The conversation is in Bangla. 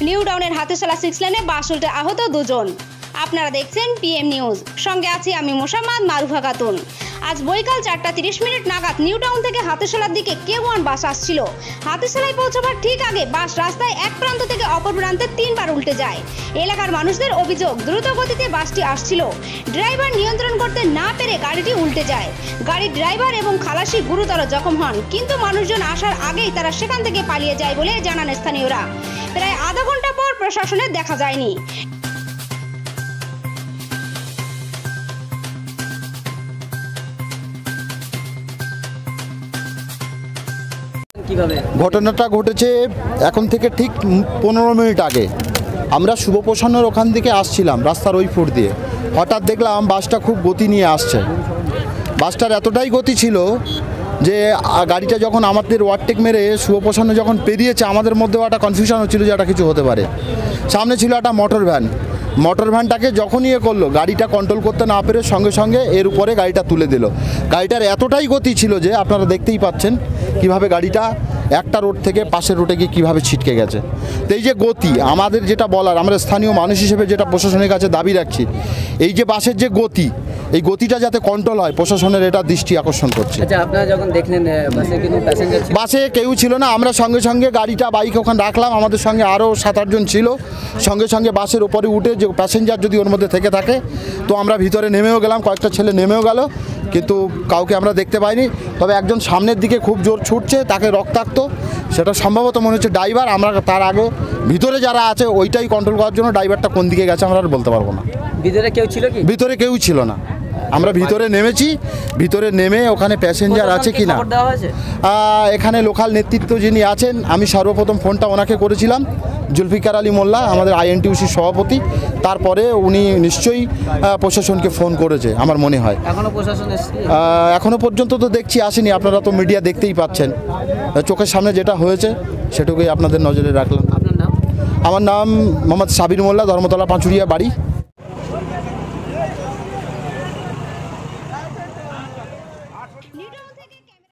নিউ টাউনের হাতিশালা 6 লেনে বাস উল্টে আহত দুজন। আপনারা দেখছেন পিএম নিউজ, সঙ্গে আছি আমি মোসাম্মদ মারুফা খাতুন। আজ বৈকাল 4:30 নাগাদ নিউ টাউন থেকে হাতিশালার দিকে K1 বাস আসছিল। হাতিশালায় পৌঁছাবার ঠিক আগে বাস রাস্তায় এক প্রান্ত থেকে অপর প্রান্তে 3 বার উল্টে যায়। এলাকার মানুষদের অভিযোগ, দ্রুত গতিতে বাসটি আসছিল, ড্রাইভার নিয়ন্ত্রণ করতে না পেরে গাড়িটি উল্টে যায়। গাড়ির ড্রাইভার এবং খালাসি গুরুতর জখম হন, কিন্তু মানুষজন আসার আগেই তারা সেখান থেকে পালিয়ে যায় বলে জানান স্থানীয়রা। প্রায় আধা ঘন্টা পর প্রশাসনের দেখা যায়নি। ঘটনাটা ঘটেছে এখন থেকে ঠিক 15 মিনিট আগে। আমরা শুভপ্রসন্নর ওখান থেকে আসছিলাম রাস্তার ওই ফুট দিয়ে, হঠাৎ দেখলাম বাসটা খুব গতি নিয়ে আসছে। বাসটার এতটাই গতি ছিল যে গাড়িটা যখন আমাদের ওভারটেক মেরে শুভপ্রসন্ন যখন পেরিয়েছে, আমাদের মধ্যেও একটা কনফিউশন হচ্ছিল যে এটা কিছু হতে পারে। সামনে ছিল একটা মোটর ভ্যানটাকে যখনই করলো, গাড়িটা কন্ট্রোল করতে না পেরে সঙ্গে সঙ্গে এর উপরে গাড়িটা তুলে দিল। গাড়িটার এতটাই গতি ছিল যে আপনারা দেখতেই পাচ্ছেন কিভাবে গাড়িটা একটা রোড থেকে পাশের রোডে গিয়ে কীভাবে ছিটকে গেছে। তো এই যে গতি, আমাদের যেটা বলার, আমরা স্থানীয় মানুষ হিসেবে যেটা প্রশাসনের কাছে দাবি রাখছি, এই যে বাসের যে গতি, এই গতিটা যাতে কন্ট্রোল হয়, প্রশাসনের এটা দৃষ্টি আকর্ষণ করছে। আচ্ছা, আপনারা যখন দেখলেন বাসে কোনো প্যাসেঞ্জার ছিল? বাসে কেউ ছিল না। আমরা সঙ্গে সঙ্গে গাড়িটা বাইক ওখানে রাখলাম, আমাদের সঙ্গে আরও 7-8 জন ছিল। সঙ্গে সঙ্গে বাসের উপরে উঠে যে প্যাসেঞ্জার যদি ওর মধ্যে থেকে থাকে, তো আমরা ভিতরে নেমেও গেলাম, কয়েকটা ছেলে নেমেও গেল, কিন্তু কাউকে আমরা দেখতে পাইনি। তবে একজন সামনের দিকে খুব জোর ছুটছে, তাকে রক্তাক্ত, সেটা সম্ভবত মনে হচ্ছে ড্রাইভার। আমরা তার আগে ভিতরে যারা আছে ওইটাই কন্ট্রোল করার জন্য ড্রাইভারটা কোন দিকে গেছে আমরা আর বলতে পারবো না। ভিতরে কেউ ছিল কি? ভিতরে কেউ ছিল না। আমরা ভিতরে নেমেছি, ভিতরে নেমে ওখানে প্যাসেঞ্জার আছে কি না, এখানে লোকাল নেতৃত্ব যিনি আছেন, আমি সর্বপ্রথম ফোনটা ওনাকে করেছিলাম, জুলফিকার আলী মোল্লা, আমাদের INTUC সভাপতি। তারপরে উনি নিশ্চয়ই প্রশাসনকে ফোন করেছে আমার মনে হয়। এখনো প্রশাসন এখনও পর্যন্ত তো দেখছি আসেনি। আপনারা তো মিডিয়া দেখতেই পাচ্ছেন, চোখের সামনে যেটা হয়েছে সেটুকুই আপনাদের নজরে রাখলাম। আপনার নাম? আমার নাম মোহাম্মদ সাবির মোল্লা, ধর্মতলা পাঁচুরিয়া বাড়ি।